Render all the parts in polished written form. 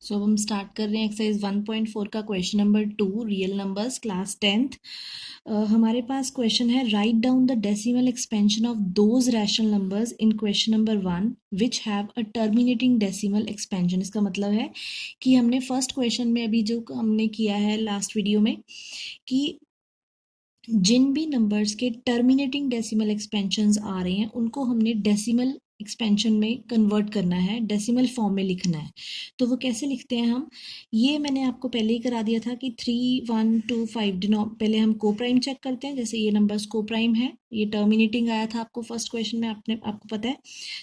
सो अब हम स्टार्ट कर रहे हैं एक्सरसाइज 1.4 का question number 2 real numbers class 10th। हमारे पास क्वेश्चन है write down the decimal expansion of those rational numbers in question number 1 which have a terminating decimal expansion. इसका मतलब है कि हमने फर्स्ट क्वेश्चन में अभी जो हमने किया है लास्ट वीडियो में कि जिन भी नंबर्स के टर्मिनेटिंग डेसिमल एक्सपेंशंस आ रहे हैं उनको हमने डेसिमल एक्सपेंशन में कन्वर्ट करना है, डेसिमल फॉर्म में लिखना है। तो वो कैसे लिखते हैं हम, ये मैंने आपको पहले ही करा दिया था कि 3, 1, 2, 5 पहले हम को प्राइम चेक करते हैं। जैसे ये नंबर्स को प्राइम है, ये टर्मिनेटिंग आया था आपको फर्स्ट क्वेश्चन में, आपको पता है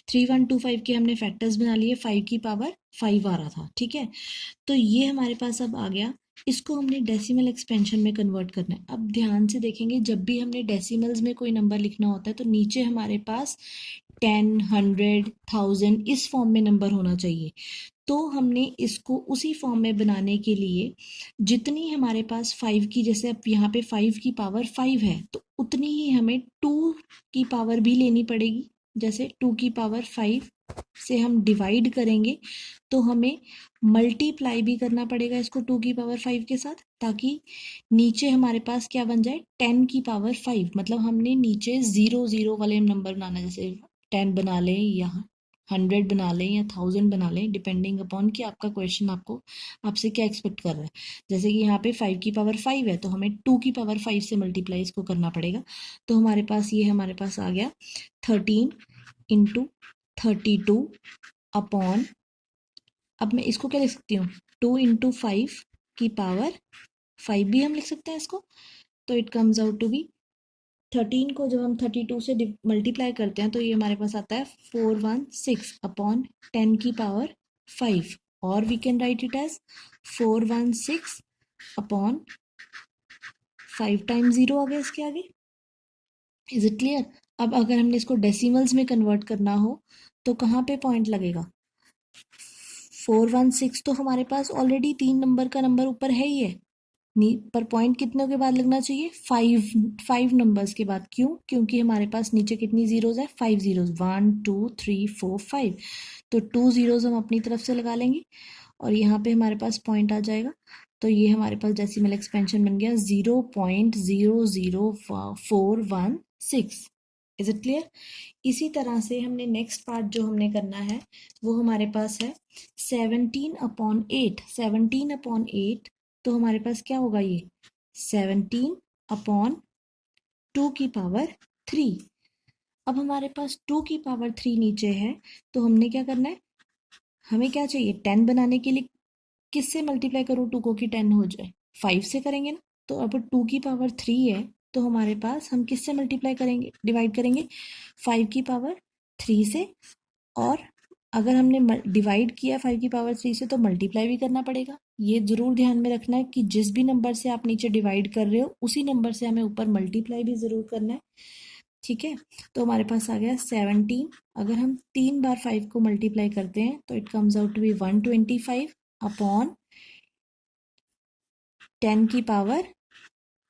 3, 1, 2, 5 के हमने फैक्टर्स बना लिए, 5 की पावर 5 आ रहा था, ठीक है। तो ये हमारे पास अब आ गया, इसको हमने डेसिमल एक्सपेंशन में कन्वर्ट करना है। अब ध्यान से देखेंगे, जब भी हमने डेसिमल्स में कोई नंबर लिखना होता है तो नीचे हमारे पास 10, 100, 1000 इस फॉर्म में नंबर होना चाहिए। तो हमने इसको उसी फॉर्म में बनाने के लिए जितनी हमारे पास 5 की, जैसे अब यहाँ पे 5 की पावर 5 है तो उतनी ही हमें 2 की पावर भी लेनी पड़ेगी। जैसे 2 की पावर 5 से हम डिवाइड करेंगे तो हमें मल्टीप्लाई भी करना पड़ेगा इसको 2 की पावर 5 के साथ, ताकि नीचे हमारे पास क्या बन जाए 10 की पावर 5। मतलब हमने नीचे 0 0 वाले नंबर बनाना, जैसे 10 बना लें या 100 बना लें या 1000 बना लें, डिपेंडिंग अपॉन कि आपका क्वेश्चन आपसे क्या एक्सपेक्ट कर रहा है। जैसे कि यहाँ पे 5 की पावर 5 है तो हमें 2 की पावर 5 से मल्टीप्लाई इसको करना पड़ेगा। तो हमारे पास ये हमारे पास आ गया 13 इंटू 32 अपॉन, अब मैं इसको क्या लिख सकती हूँ 2 इंटू 5 की पावर 5 भी हम लिख सकते हैं इसको। तो it comes out to be 13 को जब हम 32 से मल्टीप्लाई करते हैं तो ये हमारे पास आता है 416 अपॉन 10 की पावर 5, और we can write it as 416 upon 5 times 0 आ गया इसके आगे। Is it clear. अब अगर हमने इसको डेसिमल्स में कन्वर्ट करना हो तो कहाँ पे पॉइंट लगेगा, 416 तो हमारे पास ऑलरेडी 3 नंबर का नंबर ऊपर है ही है, पर पॉइंट कितने के बाद लगना चाहिए, 5 नंबर्स के बाद। क्यों, क्योंकि हमारे पास नीचे कितनी जीरोज है, 5 जीरोज, 1 2 3 4 5। तो 2 जीरोज हम अपनी तरफ से लगा लेंगे और यहाँ पे हमारे पास पॉइंट आ जाएगा। तो ये हमारे पास डेसिमल एक्सपेंशन बन गया 0.00416। Is it clear. इसी तरह से हमने नेक्स्ट पार्ट जो हमने करना है वो हमारे पास है 17/8। 17/8 तो हमारे पास क्या होगा, ये 17/2 की पावर 3। अब हमारे पास 2 की पावर 3 नीचे है तो हमने क्या करना है, हमें क्या चाहिए 10 बनाने के लिए किससे मल्टीप्लाई करूँ 2 को कि 10 हो जाए, 5 से करेंगे ना। तो अब 2 की पावर 3 है तो हमारे पास हम किससे मल्टीप्लाई करेंगे, डिवाइड करेंगे 5 की पावर 3 से। और अगर हमने डिवाइड किया 5 की पावर 3 से तो मल्टीप्लाई भी करना पड़ेगा। ये जरूर ध्यान में रखना है कि जिस भी नंबर से आप नीचे डिवाइड कर रहे हो उसी नंबर से हमें ऊपर मल्टीप्लाई भी जरूर करना है, ठीक है। तो हमारे पास आ गया 17। अगर हम 3 बार 5 को मल्टीप्लाई करते हैं तो it comes out to be 125 upon 10 की पावर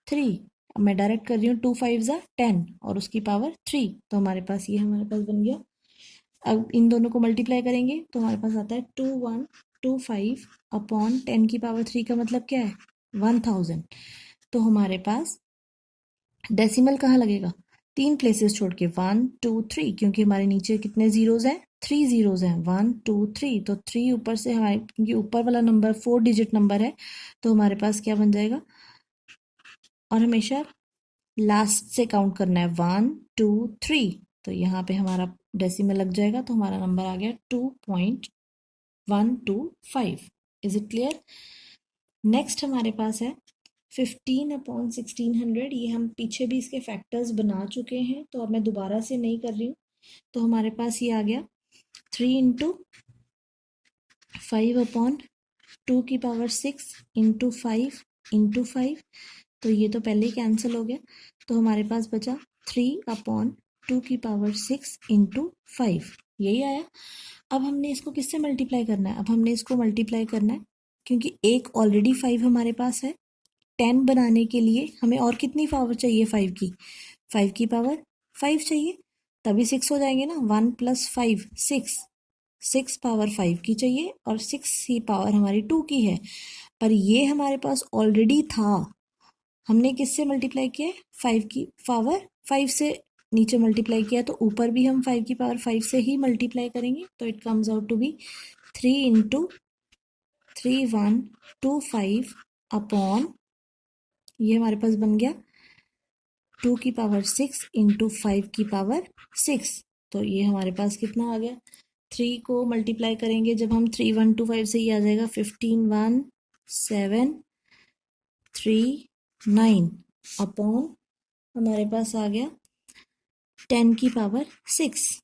3। अब मैं डायरेक्ट कर रही हूँ, 2 5 ज़ा 10 और उसकी पावर 3। तो हमारे पास ये हमारे पास बन गया। अब इन दोनों को मल्टीप्लाई करेंगे तो हमारे पास आता है 2125 अपॉन 10 की पावर 3 का मतलब क्या है 1000। तो हमारे पास डेसिमल कहाँ लगेगा, 3 प्लेसेस छोड़ के 1 2 3, क्योंकि हमारे नीचे कितने जीरोज हैं, 3 जीरोज हैं, 1 2 3। तो 3 ऊपर से हमारे, क्योंकि ऊपर वाला नंबर 4 डिजिट नंबर है तो हमारे पास क्या बन जाएगा, और हमेशा लास्ट से काउंट करना है 1 2 3। तो यहाँ पे हमारा डेसिमल लग जाएगा तो हमारा नंबर आ गया 2.125। Is it clear. नेक्स्ट हमारे पास है 15/1600। ये हम पीछे भी इसके फैक्टर्स बना चुके हैं तो अब मैं दोबारा से नहीं कर रही हूँ। तो हमारे पास ये आ गया 3 इंटू 5/2 की पावर 6 इंटू 5 इंटू 5। तो ये तो पहले ही कैंसिल हो गया तो हमारे पास बचा 3/2 की पावर 6 इंटू 5, यही आया। अब हमने इसको किससे मल्टीप्लाई करना है, अब हमने इसको मल्टीप्लाई करना है क्योंकि एक ऑलरेडी 5 हमारे पास है। 10 बनाने के लिए हमें और कितनी पावर चाहिए 5 की, 5 की पावर 5 चाहिए, तभी 6 हो जाएंगे ना, 1 + 5 6, 6 पावर 5 की चाहिए और 6 ही पावर हमारी 2 की है, पर ये हमारे पास ऑलरेडी था। हमने किससे मल्टीप्लाई किया है? 5 की पावर 5 से नीचे मल्टीप्लाई किया, तो ऊपर भी हम 5 की पावर 5 से ही मल्टीप्लाई करेंगे, तो it comes out to be 3 into 3125 upon, ये हमारे पास बन गया 2 की पावर 6 इंटू 5 की पावर 6। तो ये हमारे पास कितना आ गया? 3 को मल्टीप्लाई करेंगे जब हम 3125 से, ही आ जाएगा 151,739 अपॉन हमारे पास आ गया 10 की पावर 6।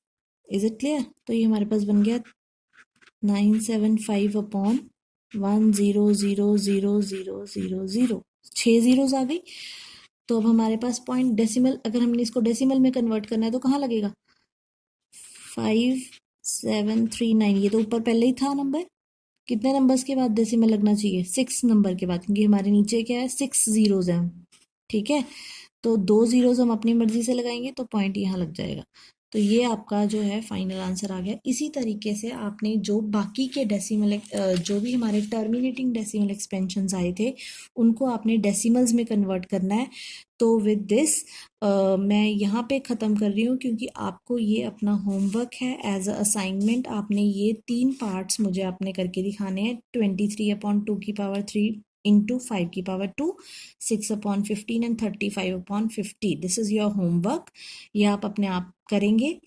Is it clear? तो ये हमारे पास बन गया 975 अपॉन 1000000, 6 जीरोज आ गई। तो अब हमारे पास पॉइंट डेसिमल, अगर हमने इसको डेसिमल में कन्वर्ट करना है तो कहाँ लगेगा? 5739, ये तो ऊपर पहले ही था नंबर। कितने नंबर्स के बाद डेसिमल लगना चाहिए? 6 नंबर के बाद, क्योंकि हमारे नीचे क्या है? 6 जीरोज हैं। ठीक है, तो 2 जीरोज हम अपनी मर्जी से लगाएंगे तो पॉइंट यहाँ लग जाएगा। तो ये आपका जो है फाइनल आंसर आ गया। इसी तरीके से आपने जो बाकी के डेसिमल, जो भी हमारे टर्मिनेटिंग डेसिमल एक्सपेंशंस आए थे, उनको आपने डेसिमल्स में कन्वर्ट करना है। तो विद दिस मैं यहाँ पे ख़त्म कर रही हूँ, क्योंकि आपको ये अपना होमवर्क है एज अ असाइनमेंट। आपने ये 3 पार्ट्स मुझे आपने करके दिखाने हैं। 23/2 की पावर 3 इंटू 5 की power 2, 6/15 and 35/50। This is your homework. ये आप अपने आप करेंगे।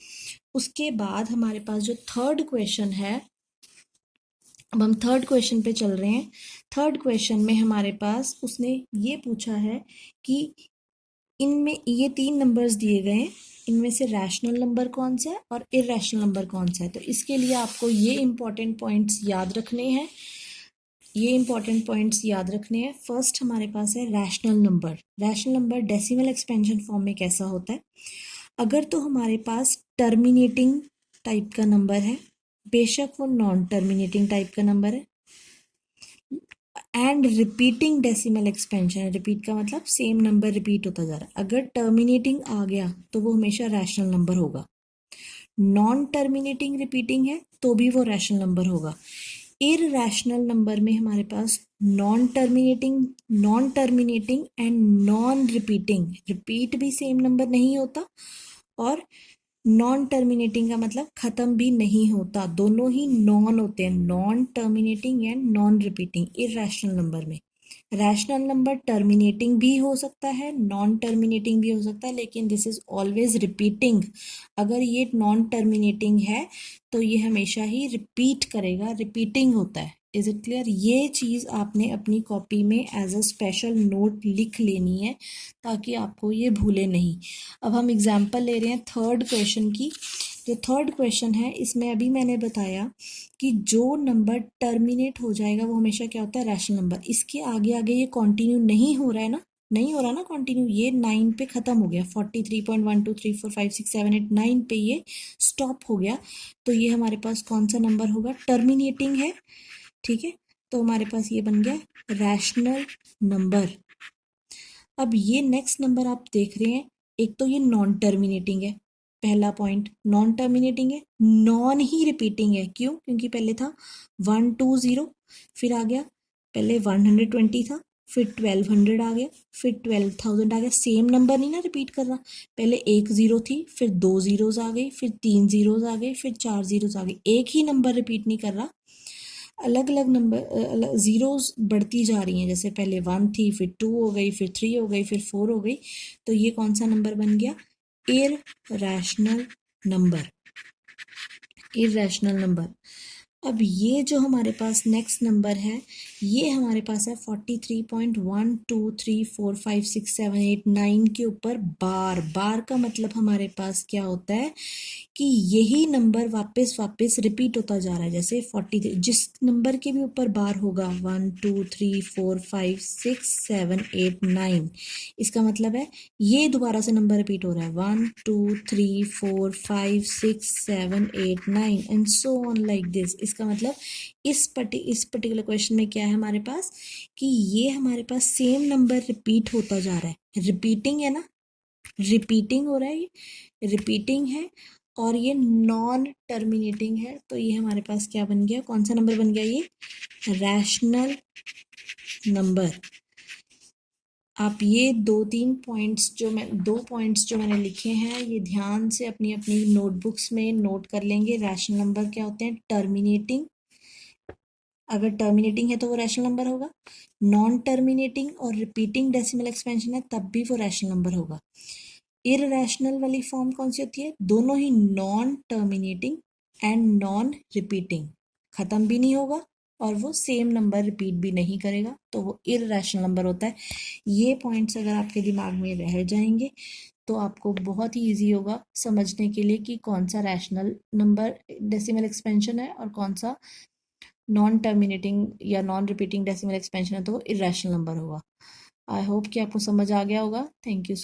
उसके बाद हमारे पास जो थर्ड क्वेश्चन है, अब हम थर्ड क्वेश्चन पे चल रहे हैं। थर्ड क्वेश्चन में हमारे पास उसने ये पूछा है कि इनमें ये 3 नंबर्स दिए गए हैं, इनमें से रैशनल नंबर कौन सा है और इरैशनल नंबर कौन सा है। तो इसके लिए आपको ये इंपॉर्टेंट पॉइंट्स याद रखने हैं। फर्स्ट हमारे पास है rational number. Rational number decimal expansion form में कैसा होता है? अगर तो हमारे पास टर्मिनेटिंग टाइप का नंबर है, बेशक वो नॉन टर्मिनेटिंग टाइप का नंबर है, एंड रिपीटिंग डेसिमल एक्सपेंशन है। रिपीट का मतलब सेम नंबर रिपीट होता जा रहा है। अगर टर्मिनेटिंग आ गया तो वो हमेशा रैशनल नंबर होगा। नॉन टर्मिनेटिंग रिपीटिंग है तो भी वो रैशनल नंबर होगा। इररैशनल नंबर में हमारे पास non terminating and non repeating, repeat भी सेम नंबर नहीं होता, और नॉन टर्मिनेटिंग का मतलब खत्म भी नहीं होता। दोनों ही नॉन होते हैं, non terminating and non repeating irrational number में। रैशनल नंबर टर्मिनेटिंग भी हो सकता है, नॉन टर्मिनेटिंग भी हो सकता है, लेकिन दिस इज ऑलवेज रिपीटिंग। अगर ये नॉन टर्मिनेटिंग है तो ये हमेशा ही रिपीट करेगा, रिपीटिंग होता है। Is it clear? ये चीज़ आपने अपनी कॉपी में एज अ स्पेशल नोट लिख लेनी है, ताकि आपको ये भूले नहीं। अब हम एग्जाम्पल ले रहे हैं थर्ड क्वेश्चन की। जो थर्ड क्वेश्चन है, इसमें अभी मैंने बताया कि जो नंबर टर्मिनेट हो जाएगा वो हमेशा क्या होता है? Rational number. इसके आगे आगे ये कंटिन्यू नहीं हो रहा है ना, नहीं हो रहा ना कंटिन्यू, ये 9 पे ख़त्म हो गया। 43.1234567 9 पे ये स्टॉप हो गया। तो ये हमारे पास कौन सा नंबर होगा? टर्मिनेटिंग है। ठीक है, तो हमारे पास ये बन गया रैशनल नंबर। अब ये नेक्स्ट नंबर आप देख रहे हैं, एक तो ये नॉन टर्मिनेटिंग है, पहला पॉइंट नॉन टर्मिनेटिंग है, नॉन ही रिपीटिंग है। क्यों? क्योंकि पहले था 120, फिर आ गया पहले 120 था, फिर 1200 आ गया, फिर 12,000 आ गया। सेम नंबर नहीं ना रिपीट कर रहा। पहले 1 जीरो थी, फिर 2 जीरोज आ गई, फिर 3 जीरोज आ गए, फिर 4 जीरोज आ गई। एक ही नंबर रिपीट नहीं कर रहा, अलग अलग नंबर जीरोस बढ़ती जा रही हैं। जैसे पहले 1 थी, फिर 2 हो गई, फिर 3 हो गई, फिर 4 हो गई। तो ये कौन सा नंबर बन गया? Irrational number. Irrational number. अब ये जो हमारे पास नेक्स्ट नंबर है, ये हमारे पास है 43.123456789 के ऊपर बार। बार का मतलब हमारे पास क्या होता है कि यही नंबर वापस वापस रिपीट होता जा रहा है। जैसे 43, जिस नंबर के भी ऊपर बार होगा 1 2 3 4 5 6 7 8 9, इसका मतलब है ये दोबारा से नंबर रिपीट हो रहा है 1 2 3 4 5 6 7 8 9 and so on like this. इसका मतलब इस पर्टिकुलर क्वेश्चन में क्या है हमारे पास कि ये हमारे पास सेम नंबर रिपीट होता जा रहा है। रिपीटिंग है ना, रिपीटिंग हो रहा है, ये रिपीटिंग है। और ये नॉन टर्मिनेटिंग है, तो ये हमारे पास क्या बन गया, कौन सा नंबर बन गया, ये रैशनल नंबर। आप ये दो पॉइंट्स जो मैंने लिखे हैं, ये ध्यान से अपनी अपनी नोटबुक्स में नोट कर लेंगे। रैशनल नंबर क्या होते हैं, टर्मिनेटिंग, अगर टर्मिनेटिंग है तो वो रैशनल नंबर होगा, नॉन टर्मिनेटिंग और रिपीटिंग डेसिमल एक्सपेंशन है तब भी वो रैशनल नंबर होगा। इररैशनल वाली फॉर्म कौन सी होती है, दोनों ही non terminating and non repeating, खत्म भी नहीं होगा और वो सेम नंबर रिपीट भी नहीं करेगा, तो वो इररैशनल नंबर होता है। ये पॉइंट्स अगर आपके दिमाग में रह जाएंगे तो आपको बहुत ही इजी होगा समझने के लिए कि कौन सा रैशनल नंबर डेसिमल एक्सपेंशन है और कौन सा नॉन टर्मिनेटिंग या नॉन रिपीटिंग डेसिमल एक्सपेंशन है, तो वो इररैशनल नंबर होगा। आई होप कि आपको समझ आ गया होगा। Thank you.